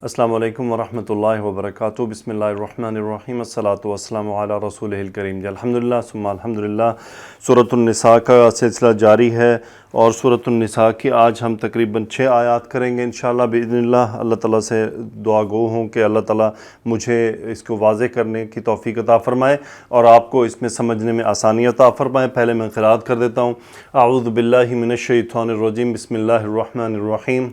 السلام علیکم ورحمۃ اللہ وبرکاتہ۔ بسم اللہ الرحمن الرحیم، الصلاۃ والسلام علی رسول الکریم۔ الحمدللہ ثم الحمدللہ۔ سورۃ النساء کا سلسلہ جاری ہے اور سورۃ النساء کی آج ہم تقریباً 6 آیات کریں گے انشاءاللہ باذن اللہ۔ اللہ تعالیٰ سے دعا گو ہوں کہ اللہ تعالیٰ مجھے اس کو واضح کرنے کی توفیق عطا فرمائے اور آپ کو اس میں سمجھنے میں آسانی عطا فرمائے۔ پہلے میں قرأت کر دیتا ہوں۔ اعوذ باللہ من الشیطان الرجیم، بسم اللہ الرحمن الرحیم۔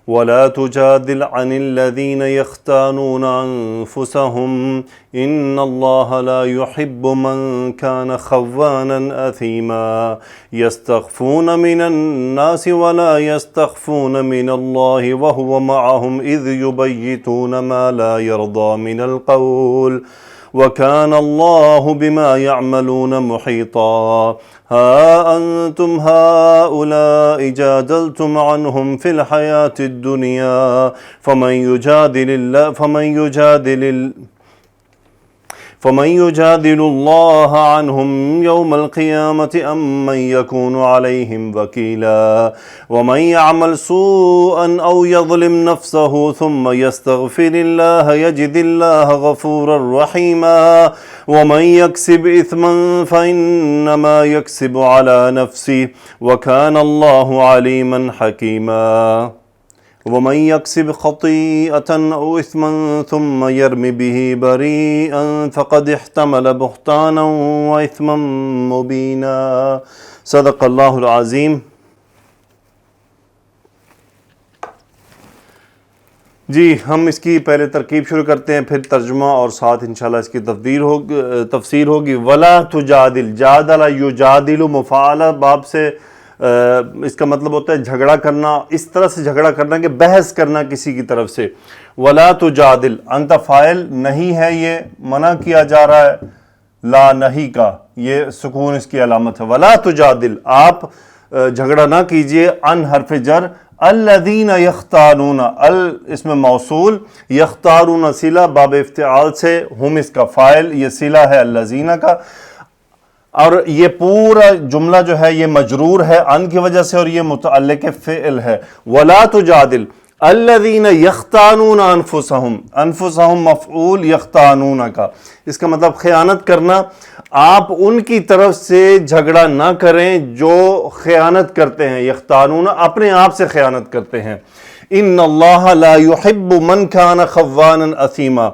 وَلَا تُجَادِلْ عَنِ الَّذِينَ يَخْتَانُونَ أَنفُسَهُمْ إِنَّ اللَّهَ لَا يُحِبُّ مَنْ كَانَ خَوَّانًا أَثِيمًا يَسْتَخْفُونَ مِنَ النَّاسِ وَلَا يَسْتَخْفُونَ مِنَ اللَّهِ وَهُوَ مَعَهُمْ إِذْ يُبَيِّتُونَ مَا لَا يَرْضَى مِنَ الْقَوْلِ وَكَانَ اللَّهُ بِمَا يَعْمَلُونَ مُحِيطًا۔ ها أنتم هؤلاء جادلتم عنهم في الحياة الدنيا فمن يجادل الله عنهم يوم القيامة أم من يكون عليهم وكيلا ومن يعمل سوءا أو يظلم نفسه ثم يستغفر الله يجد الله غفورا رحيما ومن يكسب إثما فإنما يكسب على نفسه وكان الله عليما حكيما ومن يكسب خطيئة أو إثما ثم يرم به بريئا فقد احتمل بهتانا وإثما مبينا۔ صدق اللہ العظیم۔ جی ہم اس کی پہلے ترکیب شروع کرتے ہیں، پھر ترجمہ اور ساتھ انشاءاللہ اس کی تفسیر ہوگی۔ ولا تجادل، جادل یجادل مفعول باب سے اس کا مطلب ہوتا ہے جھگڑا کرنا، اس طرح سے جھگڑا کرنا کہ بحث کرنا کسی کی طرف سے۔ ولا تجادل، انت فاعل نہیں ہے، یہ منع کیا جا رہا ہے، لا نہیں کا یہ سکون اس کی علامت ہے۔ ولا تجادل، آپ جھگڑا نہ کیجئے، ان حرف جر، الذین یختارون، اس میں موصول، یختارون صلہ باب افتعال سے، ہم اس کا فاعل، یہ صلہ ہے الذین کا، اور یہ پورا جملہ جو ہے یہ مجرور ہے ان کی وجہ سے اور یہ متعلق فعل ہے۔ ولا تجادل الذین یختانون انفسہم مفعول یختانون کا، اس کا مطلب خیانت کرنا۔ آپ ان کی طرف سے جھگڑا نہ کریں جو خیانت کرتے ہیں، یختانون اپنے آپ سے خیانت کرتے ہیں۔ ان اللہ لا یحب من کان خوانا اثیما،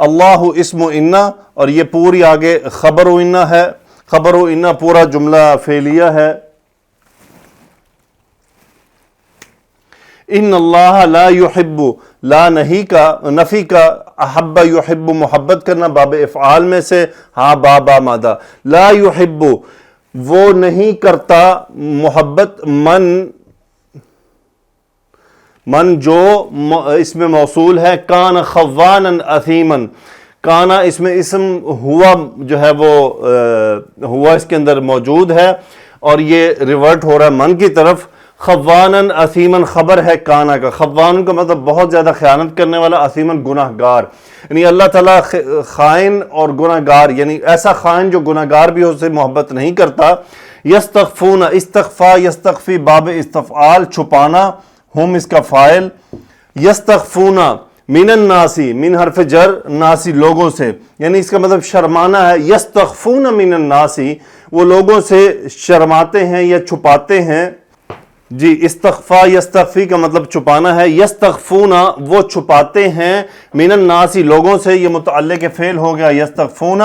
اللہ اسم انا، اور یہ پوری آگے خبر و انا ہے، خبر و انا پورا جملہ فعلیہ ہے۔ ان اللہ لا یحب، لا نہیں کا نفی کا، احب یحب محبت کرنا باب افعال میں سے، ہاں با مادہ، لا یحب وہ نہیں کرتا محبت، من جو اس میں موصول ہے، کان خوانا اثیما، کانا اس میں اسم ہوا جو ہے وہ ہوا اس کے اندر موجود ہے اور یہ ریورٹ ہو رہا ہے من کی طرف۔ خوانن اثیمن خبر ہے کانا کا، خوان کا مطلب بہت زیادہ خیانت کرنے والا، اثیمن گناہ گار، یعنی اللہ تعالیٰ خائن اور گناہ گار، یعنی ایسا خائن جو گناہ گار بھی اس سے محبت نہیں کرتا۔ یستخفون، استخفا یستخفی باب استفعال چھپانا، ہم اس کا فاعل، یستخفون من الناسی، من حرف جر، ناسی لوگوں سے، یعنی اس کا مطلب شرمانا ہے۔ یستخفون من الناسی وہ لوگوں سے شرماتے ہیں یا چھپاتے ہیں۔ جی استخفا یستخفی کا مطلب چھپانا ہے، یستخفون وہ چھپاتے ہیں، من الناسی لوگوں سے، یہ متعلق فعل ہو گیا یستخفون۔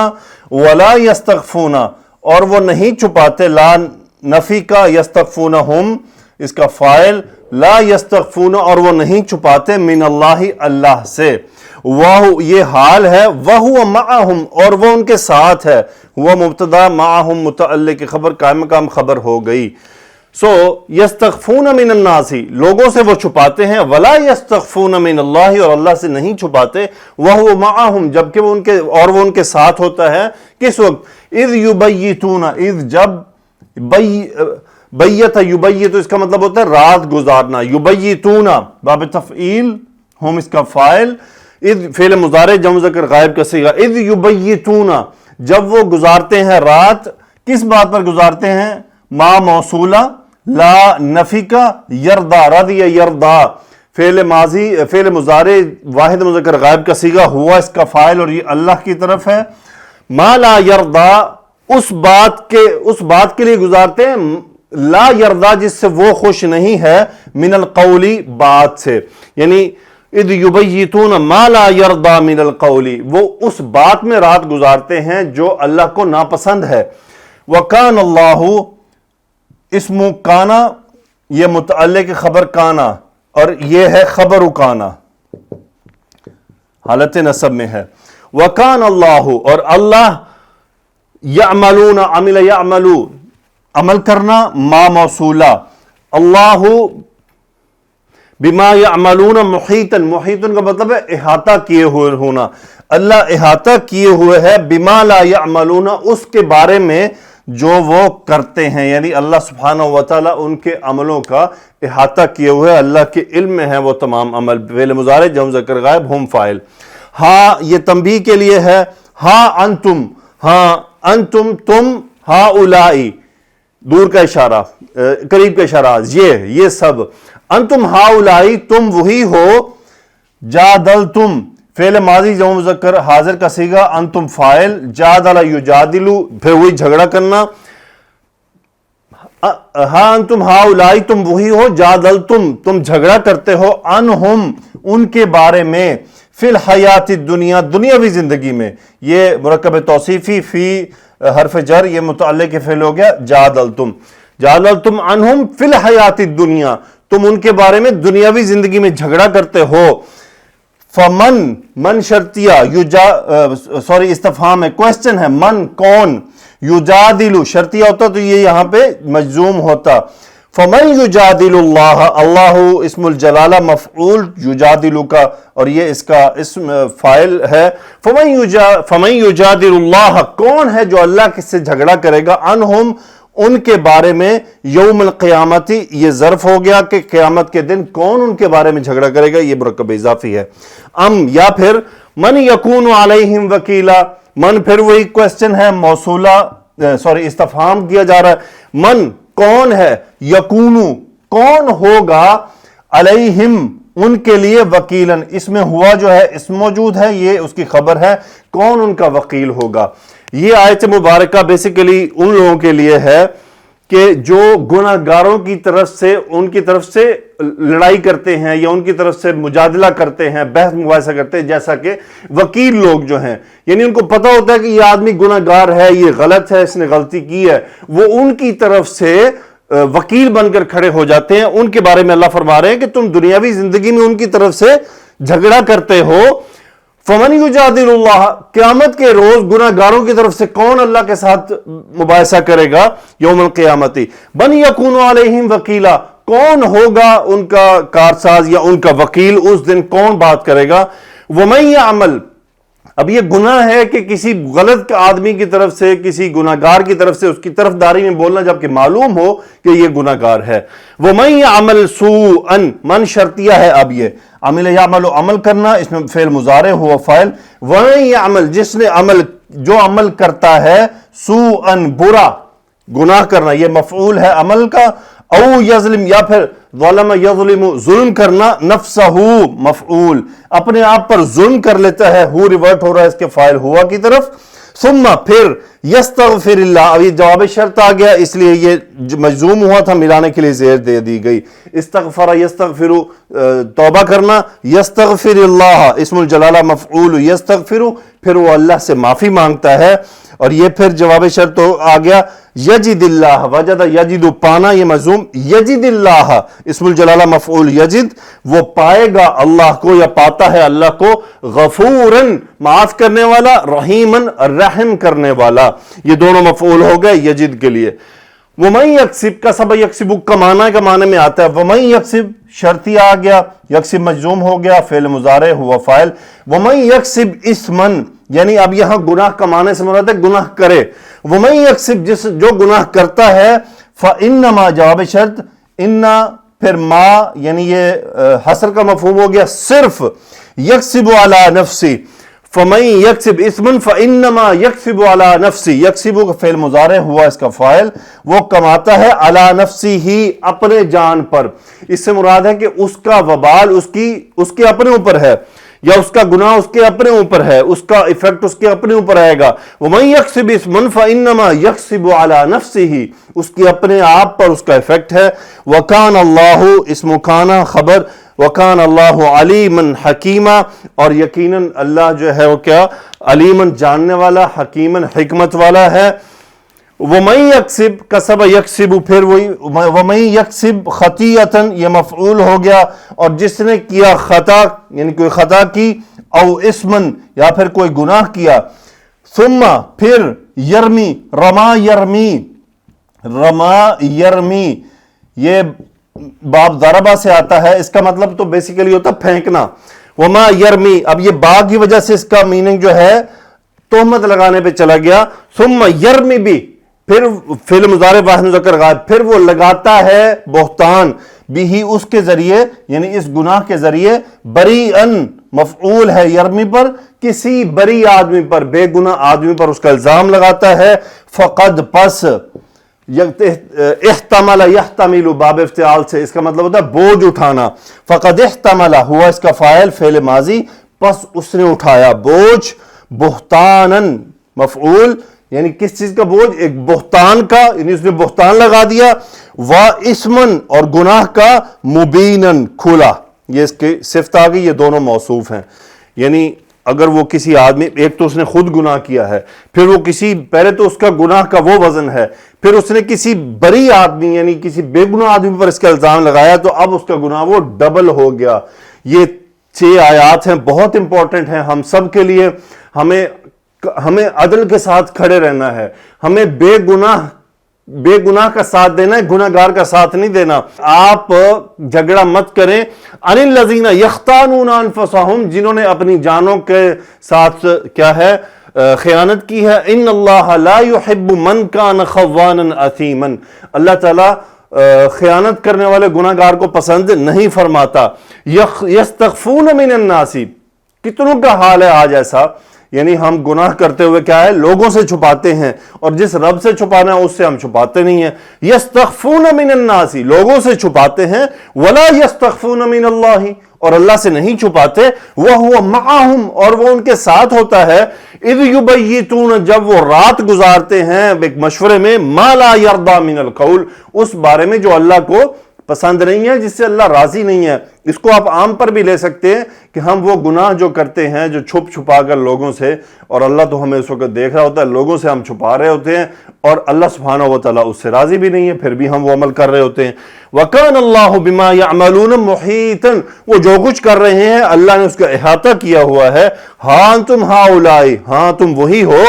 ولا یستخفون اور وہ نہیں چھپاتے، لا نفی کا، یستخفون ہم اس کا فاعل، لا یستخفون اور وہ نہیں چھپاتے، من اللہ اللہ سے، وہ یہ حال ہے، وَهُوَ مَعَهُمْ اور وہ ان کے ساتھ ہے، وہ مبتدا، معہم متعلق خبر، قائم مقام خبر ہو گئی۔ یستخفون من الناس لوگوں سے وہ چھپاتے ہیں، ولا یستخفون من اللہ اور اللہ سے نہیں چھپاتے، وَهُوَ مَعَهُمْ جبکہ وہ ان کے ساتھ ہوتا ہے، کس وقت؟ اذ یبیتون، اذ جب، بیت یبیت اس کا مطلب ہوتا ہے رات گزارنا، یبیتون باب تفعیل، ہم اس کا فاعل، اذ فعل مضارع جمع ذکر غائب کا صیغہ، اذ یبیتون جب وہ گزارتے ہیں رات، کس بات پر گزارتے ہیں؟ ما موصولہ، لا نفی کا، یردا، رضی یردا فعل ماضی فعل مضارع واحد مذکر غائب کا صیغہ ہوا اس کا فاعل اور یہ اللہ کی طرف ہے. ما لا یرضا اس بات کے لیے گزارتے ہیں لا یرضا جس سے وہ خوش نہیں ہے من القولی بات سے، یعنی اذ یبیتون ما لا یرضا من القولی وہ اس بات میں رات گزارتے ہیں جو اللہ کو ناپسند ہے. وکان اللہ اسم کانا یہ متعلق خبر کانا اور یہ ہے خبر کانا حالت نصب میں ہے. وکان اللہ اور اللہ یعملون عمل یعملو عمل کرنا ما موصولہ اللہ بما یعملون محیطن محیطن کا مطلب ہے احاطہ کیے ہوئے ہونا. اللہ احاطہ کیے ہوئے ہے بما لا یعملون اس کے بارے میں جو وہ کرتے ہیں، یعنی اللہ سبحانہ وتعالی ان کے عملوں کا احاطہ کیے ہوئے، اللہ کے علم میں ہے وہ تمام عمل. فعل مضارع جمع مذکر غائب ہم فاعل. ہاں یہ تنبیہ کے لیے ہے. ہاں انتم تم ہاؤلائی دور کا اشارہ قریب کا اشارہ یہ سب. انتم ہاؤلائی تم وہی ہو. جادلتم فعل ماضی جمع مذکر حاضر کا صیغہ انتم فاعل. جادل یجادلو پھر وہی جھگڑا کرنا. ہاں انتم ہاؤلائی تم وہی ہو. جادلتم تم جھگڑا کرتے ہو. انہم ان کے بارے میں. فی الحیات الدنیا دنیاوی زندگی میں. یہ مرکب توصیفی فی حرف جر یہ متعلق فعل ہو گیا. جادلتم انہم فی الحیات الدنیا تم ان کے بارے میں دنیاوی زندگی میں جھگڑا کرتے ہو. من شرطیہ استفہام ہے کوسچن ہے. من کون. یجادل شرطیہ ہوتا تو یہ یہاں پہ مجزوم ہوتا. فمن یجادل اللہ اللہ اسم الجلالہ مفعول یجادل کا اور یہ اس کا اسم فاعل ہے. فمن یجادل اللہ کون ہے جو اللہ سے جھگڑا کرے گا. انہم ان کے بارے میں. یوم القیامتی یہ ظرف ہو گیا کہ قیامت کے دن کون ان کے بارے میں جھگڑا کرے گا. یہ مرکب اضافی ہے. یا پھر من یکون علیہم وکیلا. من پھر وہی کوسچن ہے موصولہ استفہام کیا جا رہا ہے. من کون ہے. یکونو کون ہوگا. علیہم ان کے لیے. وکیلن اس میں ہوا جو ہے اسم موجود ہے یہ اس کی خبر ہے. کون ان کا وکیل ہوگا. یہ آیت مبارکہ بیسیکلی ان لوگوں کے لیے ہے کہ جو گناہ گاروں کی طرف سے ان کی طرف سے لڑائی کرتے ہیں یا ان کی طرف سے مجادلہ کرتے ہیں بحث مباحثہ کرتے ہیں جیسا کہ وکیل لوگ جو ہیں یعنی ان کو پتہ ہوتا ہے کہ یہ آدمی گناہ گار ہے یہ غلط ہے اس نے غلطی کی ہے وہ ان کی طرف سے وکیل بن کر کھڑے ہو جاتے ہیں. ان کے بارے میں اللہ فرما رہے ہیں کہ تم دنیاوی زندگی میں ان کی طرف سے جھگڑا کرتے ہو. فمن یجادل اللہ قیامت کے روز گناہ گاروں کی طرف سے کون اللہ کے ساتھ مباحثہ کرے گا. یوم القیامتی. من یکون علیہم وکیلا کون ہوگا ان کا کارساز یا ان کا وکیل اس دن کون بات کرے گا. ومن یعمل اب یہ گناہ ہے کہ کسی غلط آدمی کی طرف سے کسی گناہ گار کی طرف سے اس کی طرف داری میں بولنا جبکہ معلوم ہو کہ یہ گناہ گار ہے. وَمَن يَعْمَلْ سُوءًا من شرطیہ ہے. اب یہ عمل یعمل عمل کرنا اس میں فعل مضارع ہوا فاعل. وَمَن يَعْمَل جس نے جو عمل کرتا ہے سُوءًا برا گناہ کرنا یہ مفعول ہے عمل کا. او یظلم یا پھر ظلم یظلم ظلم کرنا. نفسہ مفعول اپنے آپ پر ظلم کر لیتا ہے. ہو ریورٹ ہو رہا ہے اس کے فاعل ہوا کی طرف. ثم پھر یستغفر اللہ. اب یہ جواب شرط آ گیا اس لیے یہ مجزوم ہوا تھا ملانے کے لیے زیر دے دی گئی. استغفر یستغفر توبہ کرنا. یستغفر اللہ اسم الجلالہ مفعول یستغفر پھر وہ اللہ سے معافی مانگتا ہے اور یہ پھر جواب شرط آ گیا. یجد اللہ وجد یجد پانا یہ مضموم. یجد اللہ اسم الجلالہ مفعول یجد وہ پائے گا اللہ کو یا پاتا ہے اللہ کو. غفوراً معاف کرنے والا. رحیماً رحم کرنے والا. یہ دونوں مفعول ہو گئے یجد کے لیے. وَمَن یکسب کسب یکسب کمانا کا معنی میں آتا ہے. وَمَن یکسب شرطی آ گیا. یکسب مجزوم ہو گیا فعل مضارع ہوا فاعل. وَمَن یکسب اسمن یعنی اب یہاں گناہ کمانے سے مراد ہے گناہ کرے. وَمَن یکسب جو گناہ کرتا ہے فَإِنَّمَا جواب شرط اِنَّا پھر ما یعنی یہ حصر کا مفہوم ہو گیا صرف. یکسب علی نفسی فَمَن يَكْسِبْ اِثْمًا فَإِنَّمَا يَكْسِبُ عَلَى نَفْسِهِ، یکسب کا فعل مضارع ہوا اس کا فاعل، وہ کماتا ہے علی نفسه، اپنے جان پر. اس سے مراد ہے کہ اس کا وبال اس کے اپنے اوپر ہے، یا اس کا گناہ اس کے اپنے اوپر ہے، اس کا ایفیکٹ اس کے اپنے اوپر آئے گا. وَمَن يَكْسِبْ اِثْمًا فَإِنَّمَا يَكْسِبُ عَلَى نَفْسِهِ، اس کی اپنے آپ پر اس کا ایفیکٹ ہے. وَكَانَ اللَّهُ اسم کانا خبر، وَكَانَ اللَّهُ عَلِيمًا حَكِيمًا، اور یقیناً اللہ جو ہے وہ کیا، علیمًا جاننے والا، حکیمًا حکمت والا ہے. وَمَن يَكْسِبْ کسب یکسب، پھر وہی وَمَن يَكْسِبْ خَطِیَّةً یہ مفعول ہو گیا، اور جس نے کیا خطا یعنی کوئی خطا کی، او اسمن یا پھر کوئی گناہ کیا، ثم پھر یرمی رما یرمی یہ باب ضربہ سے آتا ہے، اس کا مطلب تو بیسیکلی ہوتا پھینکنا. وما یرمی، اب یہ با کی وجہ سے اس کا میننگ جو ہے تہمت لگانے پہ چلا گیا. ثم یرمی بھی، پھر فعل مضارع واحد مذکر غائب، پھر وہ لگاتا ہے بہتان بھی اس کے ذریعے، یعنی اس گناہ کے ذریعے، بریئن مفعول ہے یرمی پر، کسی بری آدمی پر، بے گناہ آدمی پر اس کا الزام لگاتا ہے. فقد پس، احتمل یحتمل باب افتعال سے اس کا مطلب ہوتا ہے بوجھ اٹھانا. فقد احتمل ہوا اس کا فاعل فعل ماضی، پس اس نے اٹھایا بوجھ، بہتانن مفعول یعنی کس چیز کا بوجھ، ایک بہتان کا، یعنی اس نے بہتان لگا دیا. وَإِثْمًا اور گناہ کا، مبینن کھلا، یہ اس کی صفت آ گئی، یہ دونوں موصوف ہیں. یعنی اگر وہ کسی آدمی، ایک تو اس نے خود گناہ کیا ہے، پھر وہ کسی، پہلے تو اس کا گناہ کا وہ وزن ہے، پھر اس نے کسی بری آدمی یعنی کسی بے گناہ آدمی پر اس کا الزام لگایا، تو اب اس کا گناہ وہ ڈبل ہو گیا. یہ 6 آیات ہیں، بہت امپورٹنٹ ہیں ہم سب کے لیے. ہمیں عدل کے ساتھ کھڑے رہنا ہے، ہمیں بے گناہ کا ساتھ دینا ہے، گناہ گار کا ساتھ نہیں دینا. آپ جھگڑا مت کریں. عن الذین یختانون انفسہم، جنہوں نے اپنی جانوں کے ساتھ کیا ہے، خیانت کی ہے. ان اللہ لا يحب من کان خوانا اثیما، اللہ تعالیٰ خیانت کرنے والے گناہ گار کو پسند نہیں فرماتا. یستخفون من الناس، کتنوں کا حال ہے آج ایسا، یعنی ہم گناہ کرتے ہوئے کیا ہے، لوگوں سے چھپاتے ہیں، اور جس رب سے چھپانا ہے اس سے ہم چھپاتے نہیں ہیں. یستخفون من الناس، لوگوں سے چھپاتے ہیں. ولا یستخفون من اللہ، اور اللہ سے نہیں چھپاتے. وَهُوَ مَعَهُمْ، اور وہ ان کے ساتھ ہوتا ہے. اِذْ يُبَيِّتُونَ، جب وہ رات گزارتے ہیں ایک مشورے میں، مَا لَا يَرْضَى مِنَ الْقَوْلِ، اس بارے میں جو اللہ کو پسند نہیں ہے، جس سے اللہ راضی نہیں ہے. اس کو آپ عام پر بھی لے سکتے ہیں کہ ہم وہ گناہ جو کرتے ہیں، جو چھپ چھپا کر لوگوں سے، اور اللہ تو ہمیں اس وقت دیکھ رہا ہوتا ہے، لوگوں سے ہم چھپا رہے ہوتے ہیں، اور اللہ سبحانہ و تعالیٰ اس سے راضی بھی نہیں ہے، پھر بھی ہم وہ عمل کر رہے ہوتے ہیں. وَكَانَ اللَّهُ بِمَا يَعْمَلُونَ مُحِيطًا، وہ جو کچھ کر رہے ہیں اللہ نے اس کا احاطہ کیا ہوا ہے. ہاں تم ہؤلاء، ہاں تم وہی ہو،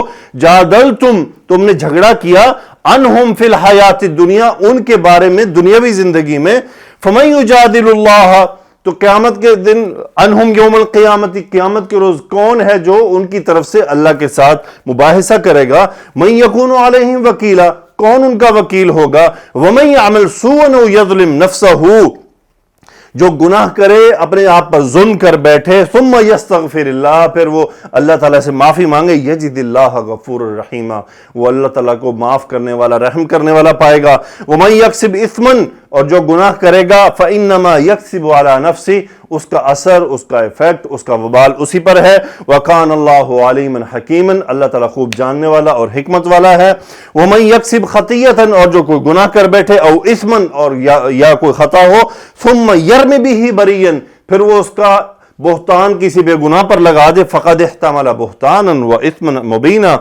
جادلتم، تم نے جھگڑا کیا، عنہم فی الحیات الدنیا، ان کے بارے میں دنیاوی زندگی میں. فَمَن يُجَادِلُ اللَّهَ، تو قیامت کے دن، عنہم یوم القیامت، قیامت کے روز کون ہے جو ان کی طرف سے اللہ کے ساتھ مباحثہ کرے گا. من یکون علیہم وکیلا، کون ان کا وکیل ہوگا. ومن یعمل سوءا یظلم نفسہ، جو گناہ کرے اپنے آپ پر ظلم کر بیٹھے، ثم یستغفر اللہ، پھر وہ اللہ تعالیٰ سے معافی مانگے، یجد اللہ غفور الرحیم، وہ اللہ تعالیٰ کو معاف کرنے والا، رحم کرنے والا پائے گا. ومن یکسب اثما، اور جو گناہ کرے گا، فانما یکسب علی نفسہ، اس کا اثر، اس کا ایفیکٹ، اس کا وبال اسی پر ہے. وکان اللہ علیما حکیما، اللہ تعالیٰ خوب جاننے والا اور حکمت والا ہے. ومن یکسب خطیئۃ، اور جو کوئی گناہ کر بیٹھے، او اثما، اور یا کوئی خطا ہو، ثم یرمی بہ بریئا، پھر وہ اس کا بہتان کسی بے گناہ پر لگا دے، فقد احتمل بہتانا و اثما مبینا،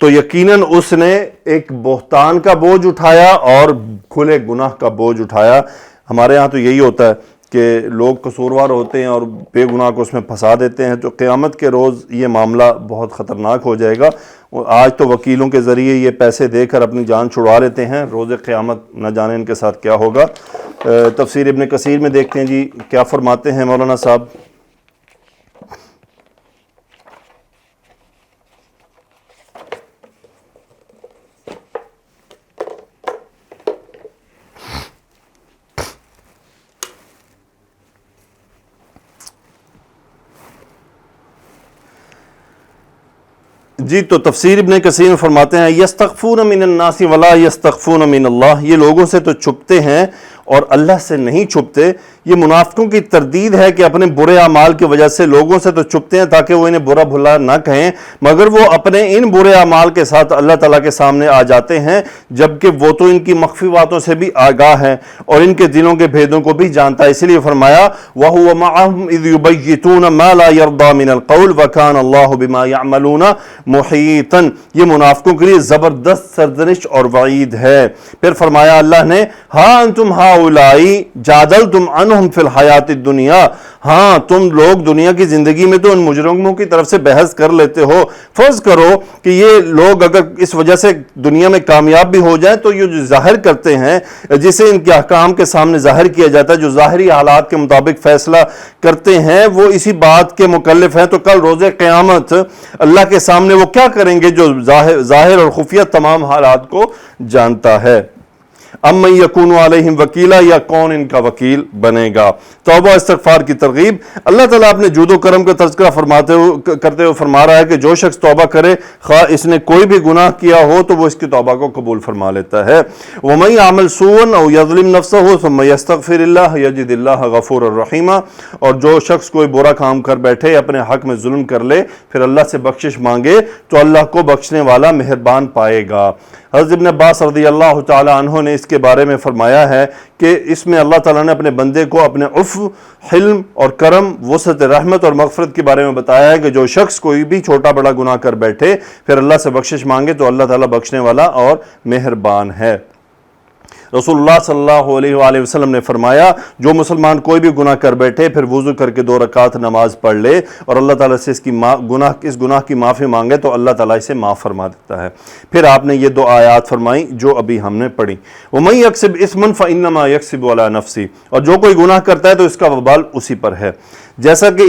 تو یقیناً اس نے ایک بہتان کا بوجھ اٹھایا اور کھلے گناہ کا بوجھ اٹھایا. ہمارے ہاں تو یہی ہوتا ہے کہ لوگ قصوروار ہوتے ہیں اور بے گناہ کو اس میں پھنسا دیتے ہیں. تو قیامت کے روز یہ معاملہ بہت خطرناک ہو جائے گا. آج تو وکیلوں کے ذریعے یہ پیسے دے کر اپنی جان چھڑوا لیتے ہیں، روز قیامت نہ جانے ان کے ساتھ کیا ہوگا. تفسیر ابن کثیر میں دیکھتے ہیں جی کیا فرماتے ہیں مولانا صاحب. جی تو تفسیر ابن کثیر میں فرماتے ہیں یستخفون من الناس ولا یستخفون من اللہ، یہ لوگوں سے تو چھپتے ہیں اور اللہ سے نہیں چھپتے۔ یہ منافقوں کی تردید ہے کہ اپنے برے اعمال کی وجہ سے لوگوں سے تو چھپتے ہیں تاکہ وہ انہیں برا بھلا نہ کہیں، مگر وہ اپنے ان برے اعمال کے ساتھ اللہ تعالیٰ کے سامنے آ جاتے ہیں، جبکہ وہ تو ان کی مخفی باتوں سے بھی آگاہ ہے اور ان کے دلوں کے بھیدوں کو بھی جانتا ہے۔ اس لیے فرمایا وَهُوَ مَعَهُمْ إِذْ يُبَيِّتُونَ مَا لَا يَرْضَى مِنَ الْقَوْلِ وَكَانَ اللَّهُ بِمَا يَعْمَلُونَ مُحِيطًا۔ یہ منافقوں کے لیے زبردست سرزنش اور وعید ہے۔ پھر فرمایا اللہ نے ہاں انتم ہؤلائی جادلتم عنہم فی الحیات الدنیا، ہاں تم لوگ دنیا کی زندگی میں تو ان مجرموں کی طرف سے بحث کر لیتے ہو۔ فرض کرو کہ یہ لوگ اگر اس وجہ سے دنیا میں کامیاب بھی ہو جائیں تو یہ جو ظاہر کرتے ہیں، جسے ان کے احکام کے سامنے ظاہر کیا جاتا ہے، جو ظاہری حالات کے مطابق فیصلہ کرتے ہیں، وہ اسی بات کے مکلف ہیں، تو کل روز قیامت اللہ کے سامنے وہ کیا کریں گے جو ظاہر اور خفیہ تمام حالات کو جانتا ہے۔ امن یکون علیہم وکیلا، یا کون ان کا وکیل بنے گا۔ توبہ استغفار کی ترغیب۔ اللہ تعالیٰ اپنے جود و کرم کا تذکرہ کرتے ہوئے فرما رہا ہے کہ جو شخص توبہ کرے، خواہ اس نے کوئی بھی گناہ کیا ہو تو وہ اس کی توبہ کو قبول فرما لیتا ہے۔ وَمَن يَعْمَلْ سُوءًا أَوْ يَظْلِمْ نَفْسَهُ ثُمَّ يَسْتَغْفِرِ اللَّهَ يَجِدِ اللَّهَ غَفُورًا رَحِيمًا، اور جو شخص کوئی برا کام کر بیٹھے، اپنے حق میں ظلم کر لے، پھر اللہ سے بخشش مانگے تو اللہ کو بخشنے والا مہربان پائے گا۔ حضرت ابن عباس رضی اللہ تعالی عنہ نے اس کے بارے میں فرمایا ہے کہ اس میں اللہ تعالیٰ نے اپنے بندے کو اپنے عفو، حلم اور کرم، وسعت رحمت اور مغفرت کے بارے میں بتایا ہے کہ جو شخص کوئی بھی چھوٹا بڑا گناہ کر بیٹھے پھر اللہ سے بخشش مانگے تو اللہ تعالیٰ بخشنے والا اور مہربان ہے۔ رسول اللہ صلی اللہ علیہ وآلہ وسلم نے فرمایا جو مسلمان کوئی بھی گناہ کر بیٹھے پھر وضو کر کے 2 رکعت نماز پڑھ لے اور اللہ تعالیٰ سے اس گناہ کی معافی مانگے تو اللہ تعالیٰ اسے معاف فرما دیتا ہے۔ پھر آپ نے یہ 2 آیات فرمائیں جو ابھی ہم نے پڑھی، وَمَن يَكْسِبْ إِثْمًا فَإِنَّمَا يَكْسِبُ عَلَى نَفْسِهِ، اور جو کوئی گناہ کرتا ہے تو اس کا وبال اسی پر ہے۔ جیسا کہ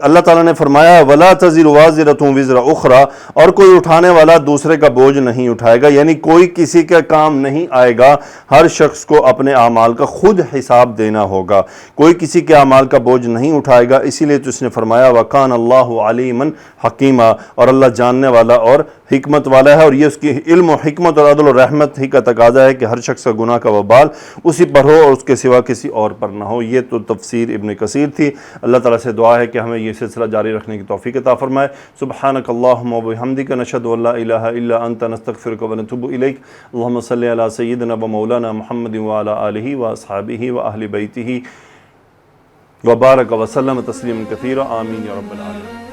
اللہ تعالیٰ نے فرمایا وَلَا تَزِرُ وَازِرَةٌ وِزْرَ أُخْرَى، اور کوئی اٹھانے والا دوسرے کا بوجھ نہیں اٹھائے گا، یعنی کوئی کسی کا کام نہیں آئے گا، ہر شخص کو اپنے اعمال کا خود حساب دینا ہوگا، کوئی کسی کے اعمال کا بوجھ نہیں اٹھائے گا۔ اسی لیے تو اس نے فرمایا وَكَانَ اللَّهُ عَلِيمًا حَكِيمًا، اور اللہ جاننے والا اور حکمت والا ہے، اور یہ اس کی علم و حکمت اور عدل و رحمت ہی کا تقاضا ہے کہ ہر شخص کا گناہ کا وبال اسی پر ہو اور اس کے سوا کسی اور پر نہ ہو۔ یہ تو تفسیر ابن کثیر تھی۔ اللہ تعالیٰ سے دعا ہے کہ ہمیں یہ سلسلہ جاری رکھنے کی توفیق عطا فرمائے۔ سبحانک اللہم و بحمدک، نشہد ان لا الہ الا انت، نستغفرک و نتوب الیک۔ اللہم صلی علی سیدنا و مولانا محمد وعلی آلہ و اصحابہ و اہل بیتہ وبارک وسلم تسلیما کثیرا، آمین یا رب العالمین۔